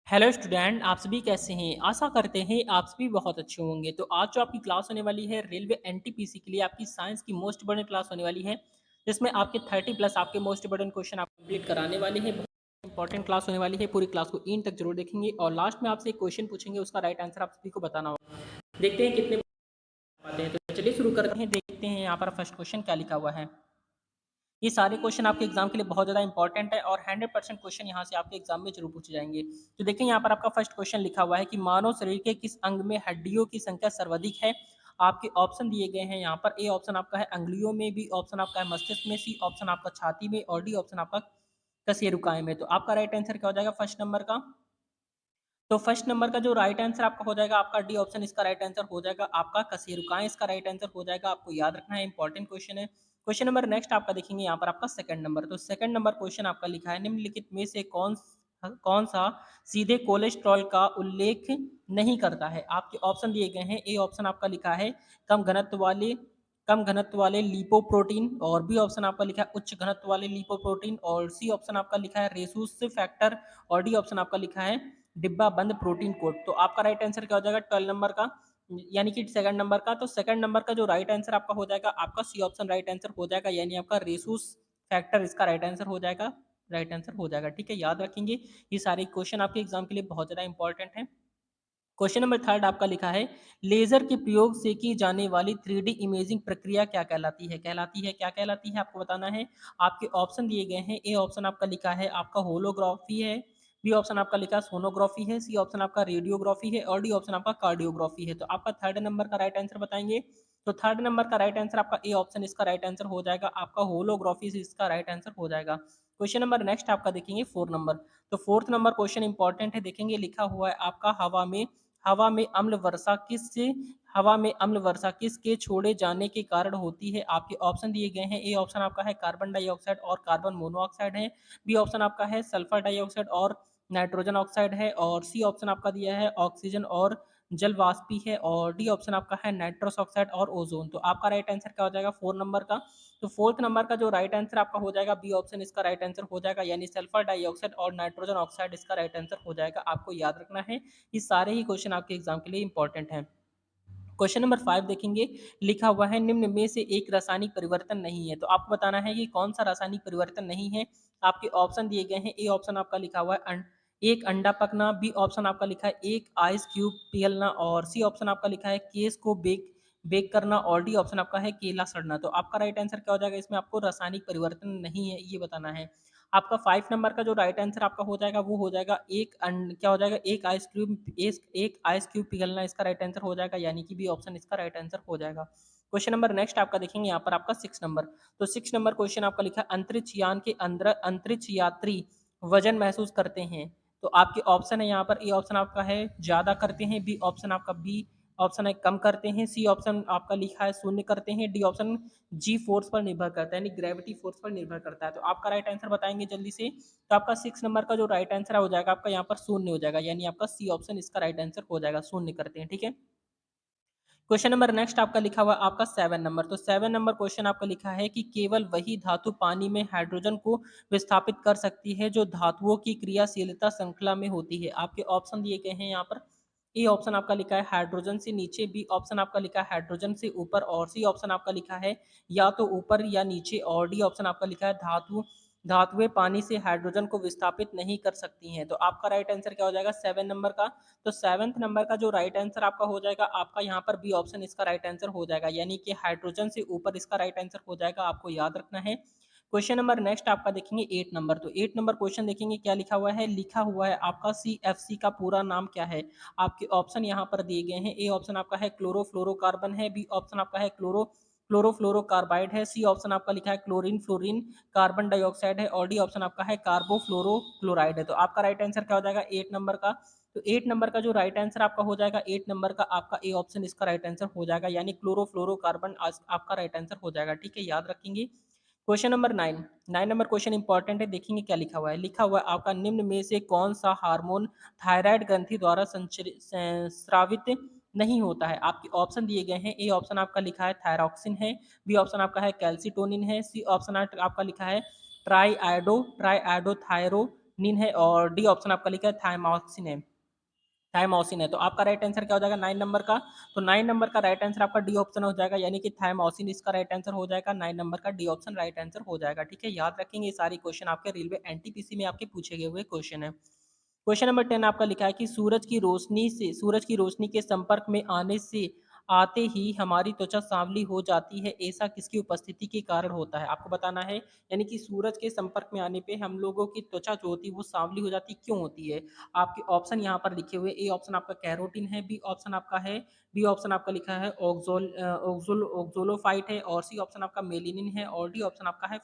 Hello student, आप सभी कैसे हैं? आशा करते हैं आप सभी बहुत अच्छे होंगे। तो आज जो आपकी क्लास होने वाली है रेलवे एनटीपीसी के लिए आपकी साइंस की मोस्ट इम्पोर्टेंट क्लास होने वाली है, जिसमें आपके 30 प्लस आपके मोस्ट इम्पोर्टेंट क्वेश्चन आप कंप्लीट कराने वाले हैं। बहुत इंपॉर्टेंट क्लास होने वाली है, पूरी क्लास को इन तक जरूर देखेंगे और लास्ट में आपसे एक क्वेश्चन पूछेंगे, उसका राइट आंसर आप सभी को बताना होगा। देखते हैं कितने पाते हैं। तो चलिए शुरू करते हैं, देखते हैं यहाँ पर फर्स्ट क्वेश्चन क्या लिखा हुआ है। ये सारे क्वेश्चन आपके एग्जाम के लिए बहुत ज़्यादा इंपॉर्टेंट है और 100% क्वेश्चन यहाँ से आपके एग्जाम में जरूर पूछे जाएंगे। तो देखिए यहाँ पर आपका फर्स्ट क्वेश्चन लिखा हुआ है कि मानव शरीर के किस अंग में हड्डियों की संख्या सर्वाधिक है। आपके ऑप्शन दिए गए हैं यहाँ पर। ए ऑप्शन आपका है अंगुलियों में, बी ऑप्शन आपका है मस्तिष्क में, सी ऑप्शन आपका छाती में और डी ऑप्शन आपका कशेरुकाय में। तो आपका राइट आंसर क्या हो जाएगा फर्स्ट नंबर का? तो फर्स्ट नंबर का जो राइट आंसर आपका हो जाएगा, आपका डी ऑप्शन इसका राइट आंसर हो जाएगा, आपका कशेरुकाएं इसका राइट आंसर हो जाएगा। आपको याद रखना है, इंपॉर्टेंट क्वेश्चन है। क्वेश्चन नंबर नेक्स्ट आपका देखेंगे यहाँ पर आपका सेकंड नंबर। तो सेकंड नंबर क्वेश्चन आपका लिखा है निम्नलिखित में से कौन सा सीधे कोलेस्ट्रॉल का उल्लेख नहीं करता है। आपके ऑप्शन दिए गए हैं। ए ऑप्शन आपका लिखा है कम घनत्व वाले लिपोप्रोटीन, और बी ऑप्शन आपका लिखा है उच्च घनत्व वाले लिपोप्रोटीन, और सी ऑप्शन आपका लिखा है रेसूस फैक्टर, और डी ऑप्शन आपका लिखा है डिब्बा बंद प्रोटीन कोड। तो आपका राइट आंसर क्या हो जाएगा 12 नंबर का, यानी कि सेकंड नंबर का? तो सेकंड नंबर का जो राइट आंसर आपका हो जाएगा, आपका सी ऑप्शन राइट आंसर हो जाएगा, यानी आपका रेसूस फैक्टर इसका राइट आंसर हो जाएगा। राइट आंसर हो जाएगा, ठीक है, याद रखेंगे। ये सारे क्वेश्चन आपके एग्जाम के लिए बहुत ज्यादा इंपॉर्टेंट है। क्वेश्चन नंबर थर्ड आपका लिखा है लेजर के प्रयोग से की जाने वाली 3D इमेजिंग प्रक्रिया क्या कहलाती है? क्या कहलाती है आपको बताना है। आपके ऑप्शन दिए गए हैं। ए ऑप्शन आपका लिखा है आपका होलोग्राफी है, बी ऑप्शन आपका लिखा है सोनोग्राफी है, सी ऑप्शन आपका रेडियोग्राफी है, और डी ऑप्शन आपका कार्डियोग्राफी है। तो आपका थर्ड नंबर का राइट आंसर बताएंगे। तो थर्ड नंबर का राइट आंसर आपका ए ऑप्शन इसका राइट आंसर हो जाएगा, आपका होलोग्राफी से इसका राइट आंसर हो जाएगा। क्वेश्चन नंबर नेक्स्ट आपका देखेंगे फोर्थ नंबर। तो फोर्थ नंबर क्वेश्चन इंपॉर्टेंट है, देखेंगे लिखा हुआ है आपका हवा में अम्ल वर्षा किस हवा में अम्ल वर्षा किसके छोड़े जाने के कारण होती है। आपके ऑप्शन दिए गए हैं। ए ऑप्शन आपका है कार्बन डाइऑक्साइड और कार्बन मोनोऑक्साइड है, बी ऑप्शन आपका है सल्फर डाइऑक्साइड और नाइट्रोजन ऑक्साइड है, और सी ऑप्शन आपका दिया है ऑक्सीजन और जल वाष्पी है, और डी ऑप्शन आपका है नाइट्रस ऑक्साइड और ओजोन। तो आपका राइट आंसर क्या हो जाएगा फोर नंबर का? तो फोर्थ नंबर का जो राइट आंसर आपका हो जाएगा, बी ऑप्शन इसका राइट आंसर हो जाएगा, यानी सल्फर डाइऑक्साइड और नाइट्रोजन ऑक्साइड इसका राइट आंसर हो जाएगा। आपको याद रखना है, ये सारे ही क्वेश्चन आपके एग्जाम के लिए इंपॉर्टेंट हैं। क्वेश्चन नंबर 5 देखेंगे, लिखा हुआ है निम्न में से एक रासायनिक परिवर्तन नहीं है। तो आपको बताना है कि कौन सा रासायनिक परिवर्तन नहीं है। आपके ऑप्शन दिए गए हैं। ए ऑप्शन आपका लिखा हुआ है एक अंडा पकना, बी ऑप्शन आपका लिखा है एक आइस क्यूब पिघलना, और सी ऑप्शन आपका लिखा है केस को बेक बेक करना, और डी ऑप्शन आपका है केला सड़ना। तो आपका राइट आंसर क्या हो जाएगा इसमें? आपको रासायनिक परिवर्तन नहीं है ये बताना है। आपका 5 नंबर का जो राइट आंसर आपका हो जाएगा वो हो जाएगा क्या हो जाएगा एक आइस क्यूब पिघलना इसका राइट आंसर हो जाएगा, यानी कि बी ऑप्शन इसका राइट आंसर हो जाएगा। क्वेश्चन नंबर नेक्स्ट आपका देखेंगे यहाँ पर आपका 6 नंबर। तो 6 नंबर क्वेश्चन आपका लिखा है अंतरिक्ष यान के अंदर अंतरिक्ष यात्री वजन महसूस करते हैं। तो आपके ऑप्शन है यहाँ पर। ए ऑप्शन आपका है ज्यादा करते हैं, बी ऑप्शन आपका बी ऑप्शन है कम करते हैं, सी ऑप्शन आपका लिखा है शून्य करते हैं, डी ऑप्शन जी फोर्स पर निर्भर करता है, यानी ग्रेविटी फोर्स पर निर्भर करता है। तो आपका राइट आंसर बताएंगे जल्दी से। तो आपका 6 नंबर का जो राइट आंसर हो जाएगा आपका यहाँ पर शून्य हो जाएगा, यानी आपका सी ऑप्शन इसका राइट आंसर हो जाएगा, शून्य करते हैं, ठीक है। क्वेश्चन नंबर नेक्स्ट आपका लिखा हुआ आपका 7 नंबर। तो 7 नंबर क्वेश्चन आपका लिखा है कि केवल वही धातु पानी में हाइड्रोजन को विस्थापित कर सकती है जो धातुओं की क्रियाशीलता श्रृंखला में होती है। आपके ऑप्शन दिए गए हैं यहाँ पर। ए ऑप्शन आपका लिखा है हाइड्रोजन से नीचे, बी ऑप्शन आपका लिखा है हाइड्रोजन से ऊपर, और सी ऑप्शन आपका लिखा है या तो ऊपर या नीचे, और डी ऑप्शन आपका लिखा है धातुएं पानी से हाइड्रोजन को विस्थापित नहीं कर सकती हैं। तो आपका राइट आंसर क्या हो जाएगा 7 नंबर का? तो 7th नंबर का जो राइट आंसर आपका हो जाएगा, आपका यहाँ पर बी ऑप्शन इसका राइट आंसर हो जाएगा, यानी कि हाइड्रोजन से ऊपर इसका राइट आंसर हो जाएगा। आपको याद रखना है। क्वेश्चन नंबर नेक्स्ट आपका देखेंगे 8 नंबर। तो 8 नंबर क्वेश्चन देखेंगे क्या लिखा हुआ है। लिखा हुआ है आपका CFC का पूरा नाम क्या है। आपके ऑप्शन यहाँ पर दिए गए हैं। ए ऑप्शन आपका है क्लोरोफ्लोरोकार्बन है, बी ऑप्शन आपका है क्लोरोफ्लोरोकार्बाइड है, सी ऑप्शन आपका लिखा है क्लोरीन फ्लोरीन कार्बन डाइऑक्साइड है, और डी ऑप्शन आपका है कार्बोफ्लोरोक्लोराइड है। तो आपका राइट आंसर क्या हो जाएगा 8 नंबर का? तो 8 नंबर का जो राइट आंसर आपका हो जाएगा 8 नंबर का, आपका ए ऑप्शन इसका राइट आंसर हो जाएगा, यानी क्लोरोफ्लोरोकार्बन आपका राइट आंसर हो जाएगा, ठीक है, याद रखेंगे। Question number 9 number question important है, देखेंगे क्या लिखा हुआ है। लिखा हुआ है आपका निम्न में से कौन सा हार्मोन थायराइड ग्रंथि द्वारा स्रावित नहीं होता है। आपके ऑप्शन दिए गए हैं। ए ऑप्शन आपका लिखा है थायरॉक्सिन है, बी ऑप्शन आपका है कैल्सिटोनिन है, सी ऑप्शन आपका लिखा है ट्राई आयोडो थायरो नीन है और डी ऑप्शन आपका लिखा है थायमोक्सिन है, थायमोसिन है। तो आपका राइट आंसर क्या हो जाएगा 9 नंबर का? तो 9 नंबर का राइट आंसर आपका डी ऑप्शन हो जाएगा, यानी कि थायमोसिन इसका राइट आंसर हो जाएगा। 9 नंबर का डी ऑप्शन राइट आंसर हो जाएगा। ठीक है, याद रखेंगे ये सारी क्वेश्चन आपके रेलवे एनटीपीसी में आपके पूछे गए हुए क्वेश्चन है। क्वेश्चन नंबर 10 आपका लिखा है कि सूरज की रोशनी के संपर्क में आने से आते ही हमारी त्वचा सांवली हो जाती है, ऐसा किसकी उपस्थिति के कारण होता है? आपको बताना है, यानी कि सूरज के संपर्क में आने पे हम लोगों की त्वचा जो होती है वो सांवली हो जाती है, क्यों होती है? आपके ऑप्शन यहाँ पर लिखे हुए, ए ऑप्शन आपका कैरोटीन है, बी ऑप्शन आपका लिखा है ऑक्सोलोफाइट है, और सी ऑप्शन आपका मेलिनिन है, और डी ऑप्शन आपका है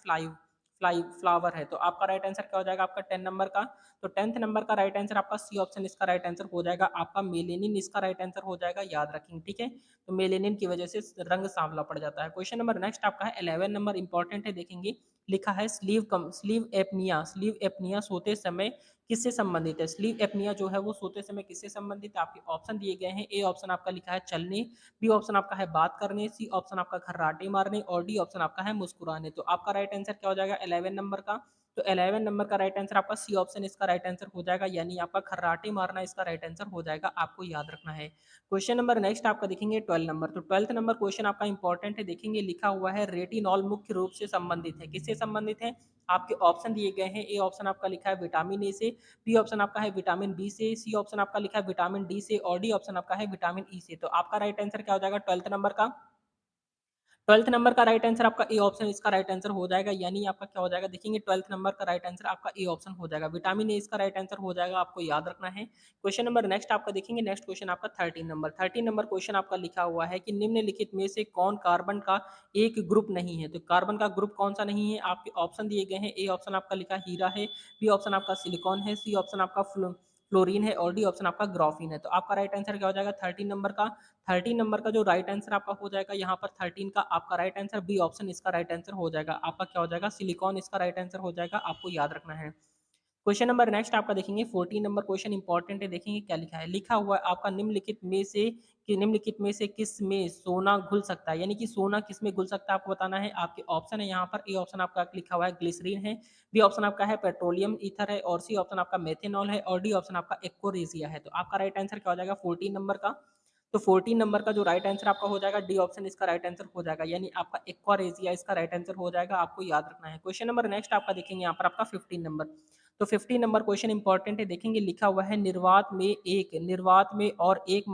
फ्लावर है। तो आपका राइट आंसर क्या हो जाएगा आपका 10 नंबर का? तो 10th नंबर का राइट आंसर आपका सी ऑप्शन इसका राइट आंसर हो जाएगा। आपका मेलेनिन इसका राइट आंसर हो जाएगा, याद रखेंगे। ठीक है, तो मेलेनिन की वजह से रंग सांवला पड़ जाता है। क्वेश्चन नंबर नेक्स्ट आपका है 11 नंबर, इंपॉर्टेंट है, देखेंगे। लिखा है स्लीव एपनिया सोते समय किससे संबंधित है? स्लीव एपनिया जो है वो सोते समय किससे संबंधित है? आपके ऑप्शन दिए गए हैं। ए ऑप्शन आपका लिखा है चलने, बी ऑप्शन आपका है बात करने, सी ऑप्शन आपका खर्राटे मारने, और डी ऑप्शन आपका है मुस्कुराने। तो आपका राइट आंसर क्या हो जाएगा 11 नंबर का? तो 11 नंबर का राइट आंसर आपका सी ऑप्शन इसका राइट आंसर हो जाएगा, यानी आपका खर्राटे मारना इसका राइट आंसर हो जाएगा, आपको याद रखना है। क्वेश्चन नंबर नेक्स्ट आपका देखेंगे 12 नंबर। तो 12th नंबर क्वेश्चन आपका इंपॉर्टेंट है, देखेंगे। लिखा हुआ है रेटिनॉल मुख्य रूप से संबंधित है, किससे संबंधित है? आपके ऑप्शन दिए गए हैं। ए ऑप्शन आपका लिखा है विटामिन ए से, बी ऑप्शन आपका है विटामिन बी से, सी ऑप्शन आपका लिखा है विटामिन डी से, और डी ऑप्शन आपका है विटामिन ई से। तो आपका राइट आंसर क्या हो जाएगा 12th नंबर का? 12th नंबर का राइट आंसर आपका ए ऑप्शन इसका राइट आंसर हो जाएगा, यानी आपका क्या हो जाएगा, देखेंगे 12th नंबर का राइट आंसर आपका ए ऑप्शन हो जाएगा, विटामिन ए इसका राइट आंसर हो जाएगा, आपको याद रखना है। क्वेश्चन नंबर नेक्स्ट आपका देखेंगे, नेक्स्ट क्वेश्चन आपका 13 नंबर क्वेश्चन आपका लिखा हुआ है कि निम्नलिखित में से कौन कार्बन का एक ग्रुप नहीं है? तो कार्बन का ग्रुप कौन सा नहीं है? आपके ऑप्शन दिए गए हैं। ए ऑप्शन आपका लिखा हीरा है, बी ऑप्शन आपका सिलिकॉन है, सी ऑप्शन आपका फ्लोरीन है, और डी ऑप्शन आपका ग्राफीन है। तो आपका राइट आंसर क्या हो जाएगा 13 नंबर का? 13 नंबर का जो राइट आंसर आपका हो जाएगा यहाँ पर 13 का आपका राइट आंसर बी ऑप्शन इसका राइट आंसर हो जाएगा। आपका क्या हो जाएगा सिलिकॉन इसका राइट आंसर हो जाएगा, आपको याद रखना है। क्वेश्चन नंबर नेक्स्ट आपका देखेंगे 14 नंबर क्वेश्चन इंपॉर्टेंट है, देखेंगे क्या लिखा है। लिखा हुआ है आपका निम्नलिखित में से किस में सोना घुल सकता है, यानी कि सोना किस में घुल सकता है आपको बताना है। आपके ऑप्शन है यहाँ पर। ए ऑप्शन आपका लिखा हुआ है ग्लिसरीन है, बी ऑप्शन आपका है पेट्रोलियम ईथर है, और सी ऑप्शन आपका मेथेनॉल है, और डी ऑप्शन आपका एक्कोरेजिया है। तो आपका राइट आंसर क्या हो जाएगा 14 नंबर का? तो 14 नंबर का जो राइट आंसर आपका हो जाएगा डी ऑप्शन इसका राइट आंसर हो जाएगा, यानी आपका एक्वारेजिया इसका राइट आंसर हो जाएगा, आपको याद रखना है। क्वेश्चन नंबर नेक्स्ट आपका देखेंगे यहाँ पर आपका 15 नंबर। तो 15 नंबर क्वेश्चन इंपॉर्टेंट है, देखेंगे। लिखा हुआ है निर्वात में और एक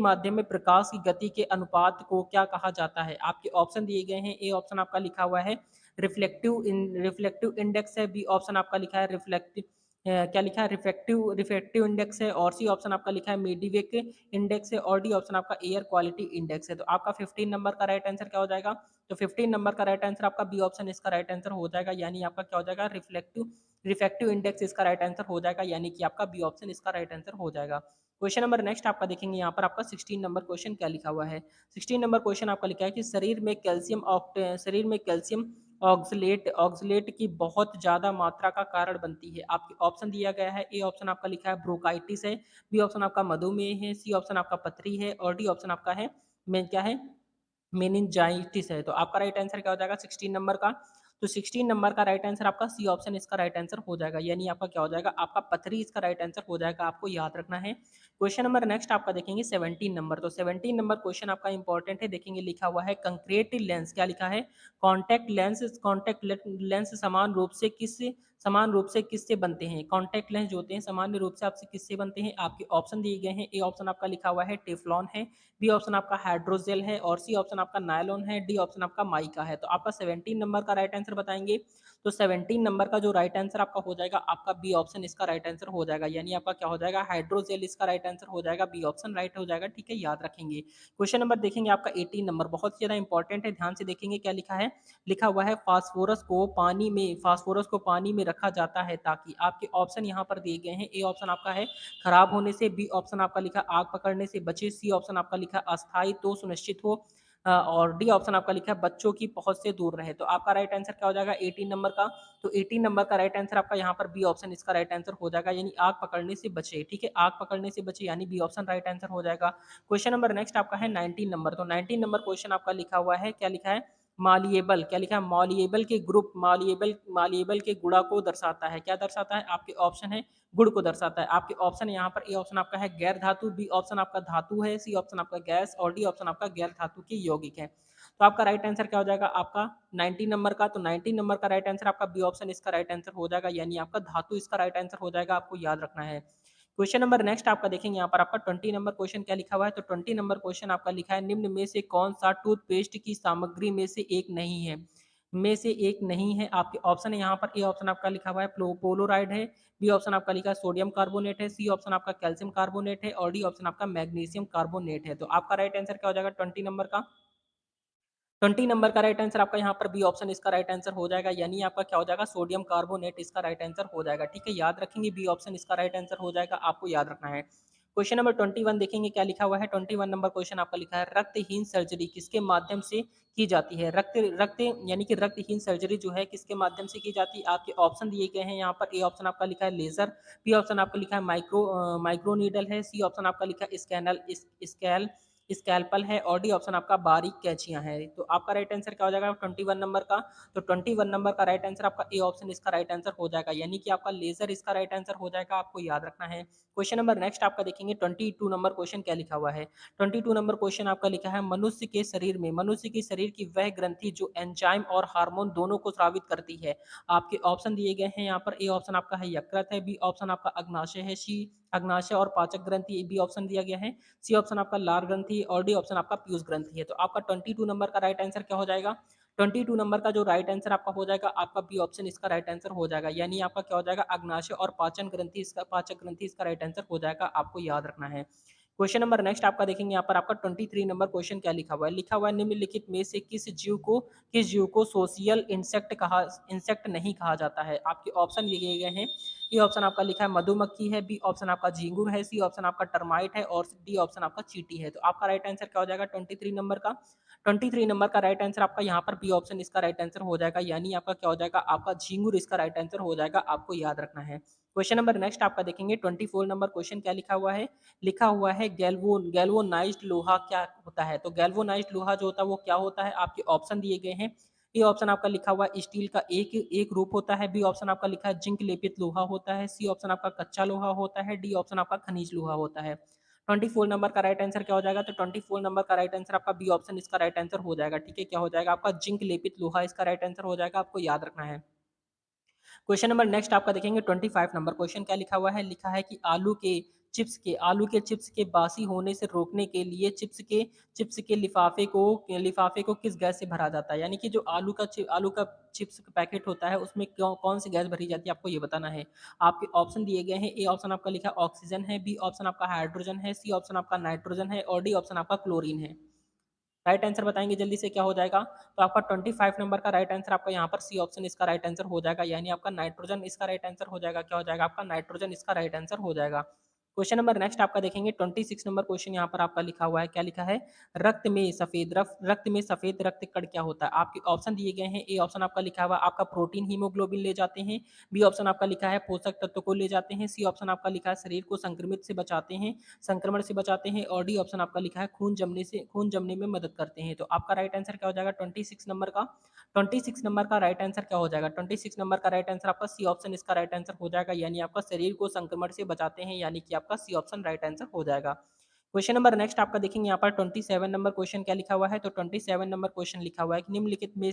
माध्यम में प्रकाश की गति के अनुपात को क्या कहा जाता है? आपके ऑप्शन दिए गए हैं। ए ऑप्शन आपका लिखा हुआ है रिफ्लेक्टिव इंडेक्स है, बी ऑप्शन आपका लिखा है क्या लिखा है रिफ्रैक्टिव इंडेक्स है, और सी ऑप्शन आपका लिखा है मेडिवेक इंडेक्स है, और डी ऑप्शन आपका एयर क्वालिटी इंडेक्स है। तो आपका 15 नंबर का राइट आंसर क्या हो जाएगा? तो 15 नंबर का राइट आंसर आपका बी ऑप्शन इसका राइट आंसर हो जाएगा, यानी आपका क्या हो जाएगा रिफ्रैक्टिव इंडेक्स इसका राइट आंसर हो जाएगा, यानी कि आपका बी ऑप्शन इसका राइट आंसर हो जाएगा। क्वेश्चन नंबर नेक्स्ट आपका देखेंगे यहाँ पर आपका 16 नंबर क्वेश्चन क्या लिखा हुआ है। 16 नंबर क्वेश्चन आपका लिखा है कि शरीर में कैल्शियम ऑक्सलेट की बहुत ज्यादा मात्रा का कारण बनती है। आपके ऑप्शन दिया गया है। ए ऑप्शन आपका लिखा है ब्रोंकाइटिस है, बी ऑप्शन आपका मधुमेह है, सी ऑप्शन आपका पथरी है, और डी ऑप्शन आपका है मेन क्या है मेनिंजाइटिस है। तो आपका राइट आंसर क्या हो जाएगा 16 नंबर का? तो 16 नंबर का राइट आंसर आपका सी ऑप्शन इसका राइट आंसर हो जाएगा, यानी आपका क्या हो जाएगा आपका पथरी इसका राइट आंसर हो जाएगा, आपको याद रखना है। क्वेश्चन नंबर नेक्स्ट आपका देखेंगे 17 नंबर। तो 17 नंबर क्वेश्चन आपका इंपॉर्टेंट है, देखेंगे। लिखा हुआ है कंक्रीट लेंस, क्या लिखा है कॉन्टैक्ट लेंस समान रूप से किससे बनते हैं? कॉन्टैक्ट लेंस जो होते हैं सामान्य रूप से आपसे किससे बनते हैं? आपके ऑप्शन दिए गए हैं। ए ऑप्शन आपका लिखा हुआ है टेफ्लॉन है, बी ऑप्शन आपका हाइड्रोजेल है, और सी ऑप्शन आपका नायलॉन है, डी ऑप्शन आपका माइका है। तो आपका 17 नंबर का राइट आंसर बताएंगे। तो 17 नंबर का जो राइट आंसर आपका हो जाएगा आपका बी ऑप्शन इसका राइट आंसर हो जाएगा, यानी आपका क्या हो जाएगा हाइड्रोजेल इसका राइट आंसर हो जाएगा, बी ऑप्शन राइट हो जाएगा। ठीक है, याद रखेंगे। क्वेश्चन नंबर देखेंगे आपका 18 नंबर, बहुत ही ज्यादा इंपॉर्टेंट है, ध्यान से देखेंगे क्या लिखा है। लिखा हुआ है फास्फोरस को पानी में रखा जाता है ताकि, आपके ऑप्शन यहाँ पर दिए गए हैं। ए ऑप्शन आपका है खराब होने से, बी ऑप्शन आपका लिखा आग पकड़ने से बचे, सी ऑप्शन आपका लिखा अस्थायी तो सुनिश्चित हो, और डी ऑप्शन आपका लिखा है बच्चों की पहुंच से दूर रहे। तो आपका राइट आंसर क्या हो जाएगा 18 नंबर का? तो 18 नंबर का राइट आंसर आपका यहाँ पर बी ऑप्शन इसका राइट आंसर हो जाएगा, यानी आग पकड़ने से बचे। ठीक है, आग पकड़ने से बचे, यानी बी ऑप्शन राइट आंसर हो जाएगा। क्वेश्चन नंबर नेक्स्ट आपका है 19 नंबर। तो 19 नंबर क्वेश्चन आपका लिखा हुआ है, क्या लिखा है मालिएबल, क्या लिखा है? मॉलिएबल के ग्रुप, मालिएबल मालिएबल के गुणा को दर्शाता है। क्या दर्शाता है? आपके ऑप्शन है गुण को दर्शाता है। आपके ऑप्शन यहाँ पर ए ऑप्शन आपका है गैर धातु, बी ऑप्शन आपका धातु है, सी ऑप्शन आपका गैस और डी ऑप्शन आपका गैर धातु के यौगिक है। तो आपका राइट आंसर क्या हो जाएगा? आपका 19 नंबर का, तो 19 नंबर का राइट आंसर आपका बी ऑप्शन इसका राइट आंसर हो जाएगा, यानी आपका धातु इसका राइट आंसर हो जाएगा, आपको याद रखना है। क्वेश्चन नंबर नेक्स्ट आपका देखेंगे यहाँ पर आपका 20 नंबर क्वेश्चन क्या लिखा हुआ है, तो 20 नंबर क्वेश्चन आपका लिखा है निम्न में से कौन सा टूथपेस्ट की सामग्री में से एक नहीं है, में से एक नहीं है। आपके ऑप्शन है यहाँ पर, ए ऑप्शन आपका लिखा हुआ है पोलोराइड है, बी ऑप्शन आपका लिखा है सोडियम कार्बोनेट है, सी ऑप्शन आपका कैल्शियम कार्बोनेट है और डी ऑप्शन आपका मैग्नीशियम कार्बोनेट है। तो आपका राइट आंसर क्या हो जाएगा 20 नंबर का? 20 नंबर का राइट आंसर आपका यहाँ पर बी ऑप्शन इसका राइट आंसर हो जाएगा, यानी आपका क्या हो जाएगा? सोडियम कार्बोनेट इसका राइट आंसर हो जाएगा। ठीक है, याद रखेंगे बी ऑप्शन इसका राइट आंसर हो जाएगा, आपको याद रखना है। क्वेश्चन नंबर 21 देखेंगे क्या लिखा हुआ है। 21 नंबर क्वेश्चन आपका लिखा है रक्तहीन सर्जरी किसके माध्यम से की जाती है? रक्त रक्त यानी कि रक्तहीन सर्जरी जो है किसके माध्यम से की जाती है? आपके ऑप्शन दिए गए हैं यहाँ पर, ए ऑप्शन आपका लिखा है लेजर, बी ऑप्शन आपका लिखा है माइक्रो नीडल है, सी ऑप्शन आपका लिखा है स्कैल्पल है और डी ऑप्शन आपका बारीक कैंचियां हैं। तो आपका राइट आंसर क्या हो जाएगा 21 नंबर का? तो 21 नंबर का राइट आंसर आपका ए ऑप्शन इसका राइट आंसर हो जाएगा, यानी कि आपका लेजर इसका राइट आंसर हो जाएगा, आपको याद रखना है। क्वेश्चन नंबर नेक्स्ट आपका देखेंगे 22 नंबर क्वेश्चन क्या लिखा हुआ है। 22 नंबर क्वेश्चन आपका लिखा है मनुष्य के शरीर में, मनुष्य के शरीर की वह ग्रंथि जो एंजाइम और हार्मोन दोनों को स्रावित करती है। आपके ऑप्शन दिए गए हैं यहाँ पर, ए ऑप्शन आपका है यकृत है, बी ऑप्शन आपका अग्नाशय है, सी अग्नाशय और पाचक ग्रंथि बी ऑप्शन दिया गया है, सी ऑप्शन आपका लार ग्रंथि और डी ऑप्शन आपका पीयूष ग्रंथि है। तो आपका 22 नंबर का राइट आंसर क्या हो जाएगा? 22 नंबर का जो राइट आंसर आपका हो जाएगा, आपका बी ऑप्शन इसका राइट आंसर हो जाएगा, यानी आपका क्या हो जाएगा? अग्नाशय और पाचक ग्रंथि इसका राइट आंसर हो जाएगा, आपको याद रखना है। क्वेश्चन नंबर नेक्स्ट आपका देखेंगे यहाँ पर आपका 23 नंबर क्वेश्चन क्या लिखा हुआ है। लिखा हुआ है निम्नलिखित में से किस जीव को सोशियल इंसेक्ट नहीं कहा जाता है। आपके ऑप्शन दिए गए हैं, ए ऑप्शन आपका लिखा है मधुमक्खी है, बी ऑप्शन आपका झींगुर है, सी ऑप्शन आपका टर्माइट है और डी ऑप्शन आपका चींटी है। तो आपका राइट आंसर क्या हो जाएगा 23 नंबर का? 23 नंबर का राइट आंसर आपका यहाँ पर बी ऑप्शन इसका राइट आंसर हो जाएगा, यानी आपका क्या हो जाएगा? आपका झींगुर इसका राइट आंसर हो जाएगा, आपको याद रखना है। क्वेश्चन नंबर नेक्स्ट आपका देखेंगे 24 नंबर क्वेश्चन क्या लिखा हुआ है। लिखा हुआ है गैल्वोनाइज्ड लोहा क्या होता है। तो गैल्वोनाइज्ड लोहा जो होता है वो क्या होता है? आपके ऑप्शन दिए गए हैं, ए ऑप्शन आपका लिखा हुआ है स्टील का एक एक रूप होता है, बी ऑप्शन आपका लिखा है जिंक लेपित लोहा होता है, सी ऑप्शन आपका कच्चा लोहा होता है, डी ऑप्शन आपका खनिज लोहा होता है। 24 नंबर का राइट आंसर क्या हो जाएगा? तो 24 नंबर का राइट आंसर आपका बी ऑप्शन इसका राइट आंसर हो जाएगा। ठीक है, क्या हो जाएगा? आपका जिंक लेपित लोहा इसका राइट आंसर हो जाएगा, आपको याद रखना है। क्वेश्चन नंबर नेक्स्ट आपका देखेंगे 25 नंबर क्वेश्चन क्या लिखा हुआ है। लिखा है कि आलू के चिप्स के बासी होने से रोकने के लिए चिप्स के लिफाफे को किस गैस से भरा जाता है। यानी कि जो आलू का चिप्स का पैकेट होता है उसमें कौन सी गैस भरी जाती है, आपको ये बताना है। आपके ऑप्शन दिए गए हैं, ए ऑप्शन आपका लिखा ऑक्सीजन है, बी ऑप्शन आपका हाइड्रोजन है, सी ऑप्शन आपका नाइट्रोजन है और डी ऑप्शन आपका क्लोरीन है। राइट आंसर बताएंगे जल्दी से क्या हो जाएगा। तो आपका 25 नंबर का राइट आंसर आपका यहाँ पर सी ऑप्शन इसका राइट आंसर हो जाएगा, यानी आपका नाइट्रोजन इसका राइट आंसर हो जाएगा। क्या हो जाएगा? आपका नाइट्रोजन इसका राइट आंसर हो जाएगा। क्वेश्चन नंबर नेक्स्ट आपका देखेंगे 26 नंबर क्वेश्चन यहाँ पर आपका लिखा हुआ है। क्या लिखा है? रक्त में सफेद रक्त कण क्या होता है। आपके ऑप्शन दिए गए हैं, ए ऑप्शन आपका लिखा हुआ है आपका प्रोटीन हीमोग्लोबिन ले जाते हैं, बी ऑप्शन आपका लिखा है पोषक तत्व को ले जाते हैं, सी ऑप्शन आपका लिखा है शरीर को संक्रमण से बचाते हैं और डी ऑप्शन आपका लिखा है खून जमने में मदद करते हैं। तो आपका राइट आंसर क्या हो जाएगा 26 नंबर का? 26 नंबर का राइट आंसर क्या हो जाएगा? 26 नंबर का राइट आंसर आपका सी ऑप्शन इसका राइट आंसर हो जाएगा, यानी आपका शरीर को संक्रमण से बचाते हैं, यानी कि आपका सी ऑप्शन राइट आंसर हो जाएगा। क्वेश्चन नंबर नेक्स्ट आपका देखेंगे यहाँ पर 27 नंबर क्वेश्चन क्या लिखा हुआ है। तो 27 नंबर क्वेश्चन लिखा हुआ है कि निम्नलिखित में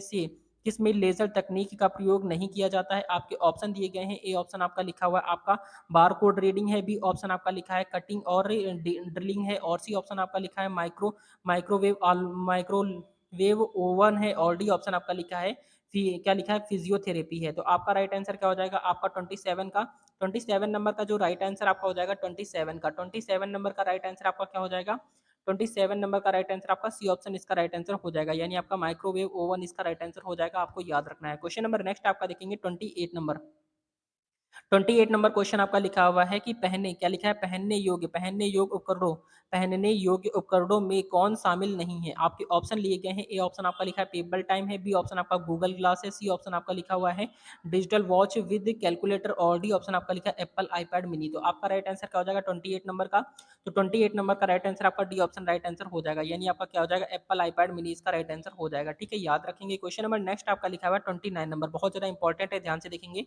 से किस में लेजर तकनीक का प्रयोग नहीं किया जाता है। आपके ऑप्शन दिए गए हैं, ए ऑप्शन आपका लिखा हुआ है आपका बार कोड रीडिंग है, बी ऑप्शन आपका लिखा है कटिंग और ड्रिलिंग है और सी ऑप्शन आपका लिखा है माइक्रोवेव ओवन है और डी ऑप्शन आपका लिखा है क्या लिखा है फिजियोथेरेपी है। तो आपका राइट आंसर क्या हो जाएगा? आपका 27 नंबर का जो राइट आंसर आपका हो जाएगा 27 नंबर का राइट आंसर आपका क्या हो जाएगा? 27 नंबर का राइट आंसर आपका सी ऑप्शन इसका राइट आंसर हो जाएगा, यानी आपका माइक्रोवेव ओवन इसका राइट आंसर हो जाएगा, आपको याद रखना है। क्वेश्चन नंबर नेक्स्ट आपका देखेंगे 28 नंबर 28 नंबर क्वेश्चन आपका लिखा हुआ है कि पहने क्या लिखा है, पहनने योग्य उपकरणों में कौन शामिल नहीं है। आपके ऑप्शन लिए गए हैं, ए ऑप्शन आपका लिखा है पेपर टाइम है, बी ऑप्शन आपका गूगल ग्लास है, सी ऑप्शन आपका लिखा हुआ है डिजिटल वॉच विद कैलकुलेटर और डी ऑप्शन आपका लिखा है एप्पल आईपैड मिनी। तो आपका राइट आंसर क्या हो जाएगा 28 नंबर का। तो 28 नंबर का राइट आंसर आपका डी ऑप्शन राइट आंसर हो जाएगा, यानी आपका क्या हो जाएगा एप्पल आईपैड मिनी इसका राइट आंसर हो जाएगा। ठीक है, याद रखेंगे। क्वेश्चन नंबर नेक्स्ट आपका लिखा हुआ है 29 नंबर, बहुत ज्यादा इंपॉर्टेंट है, ध्यान से देखेंगे।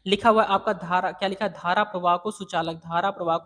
लिखा हुआ है आपका धारा क्या लिखा है, धारा प्रवाह को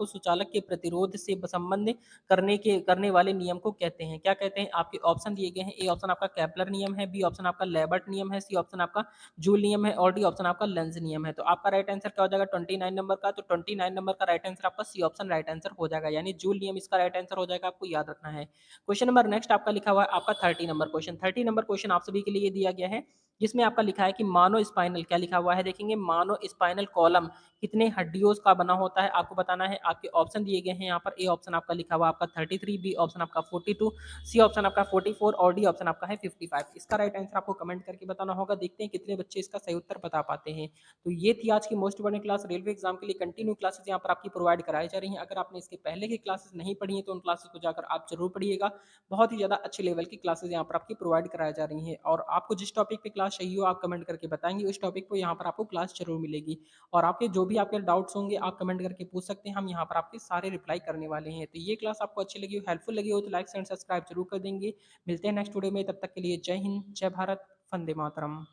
सुचालक के प्रतिरोध से संबंध करने वाले नियम को कहते हैं, क्या कहते हैं। आपके ऑप्शन दिए गए हैं, ए ऑप्शन आपका केपलर नियम है, बी ऑप्शन आपका लेबर्ट नियम है, सी ऑप्शन आपका जूल नियम है और डी ऑप्शन आपका लेंज नियम है। तो आपका राइट आंसर क्या हो जाएगा 29 नंबर का। तो 29 नंबर का राइट आंसर आपका सी ऑप्शन राइट आंसर हो जाएगा, यानी जूल नियम इसका राइट आंसर हो जाएगा, आपको याद रखना है। क्वेश्चन नंबर नेक्स्ट आपका लिखा हुआ है आपका 30 नंबर क्वेश्चन। 30 नंबर क्वेश्चन आप सभी के लिए दिया गया है, जिसमें आपका लिखा है कि मानो स्पाइनल क्या लिखा हुआ है, देखेंगे मानो स्पाइनल कॉलम कितने हड्डियों का बना होता है, आपको बताना है। आपके ऑप्शन दिए गए हैं यहाँ पर, ए ऑप्शन आपका लिखा हुआ आपका 33, बी ऑप्शन आपका 42, सी ऑप्शन आपका 44 और डी ऑप्शन आपका है 55। इसका राइट आंसर आपको कमेंट करके बताना होगा, देखते हैं कितने बच्चे इसका सही उत्तर बता पाते हैं। तो ये थी आज की most important class. Railway exam के लिए कंटिन्यू क्लासेस यहाँ पर आपकी प्रोवाइड कराई जा रही हैं। अगर आपने इसके पहले की क्लासेस नहीं पढ़ी हैं तो उन क्लासेस को जाकर आप जरूर पढ़िएगा। बहुत ही ज़्यादा अच्छे लेवल की क्लासेस यहाँ पर आपकी प्रोवाइड कराई जा रही हैं, और आपको जिस टॉपिक पे क्लास चाहिए हो आप कमेंट करके बताएंगे, उस टॉपिक पे यहाँ पर आपको क्लास जरूर मिलेगी। और आपके जो भी आपके डाउट्स होंगे आप कमेंट करके पूछ सकते हैं, हम यहाँ पर आपके सारे रिप्लाई करने वाले हैं। तो ये क्लास आपको अच्छी लगी हो, हेल्पफुल लगी हो तो लाइक एंड सब्सक्राइब जरूर कर देंगे। मिलते हैं नेक्स्ट वीडियो में, तब तक के लिए जय हिंद, जय भारत, वंदे मातरम।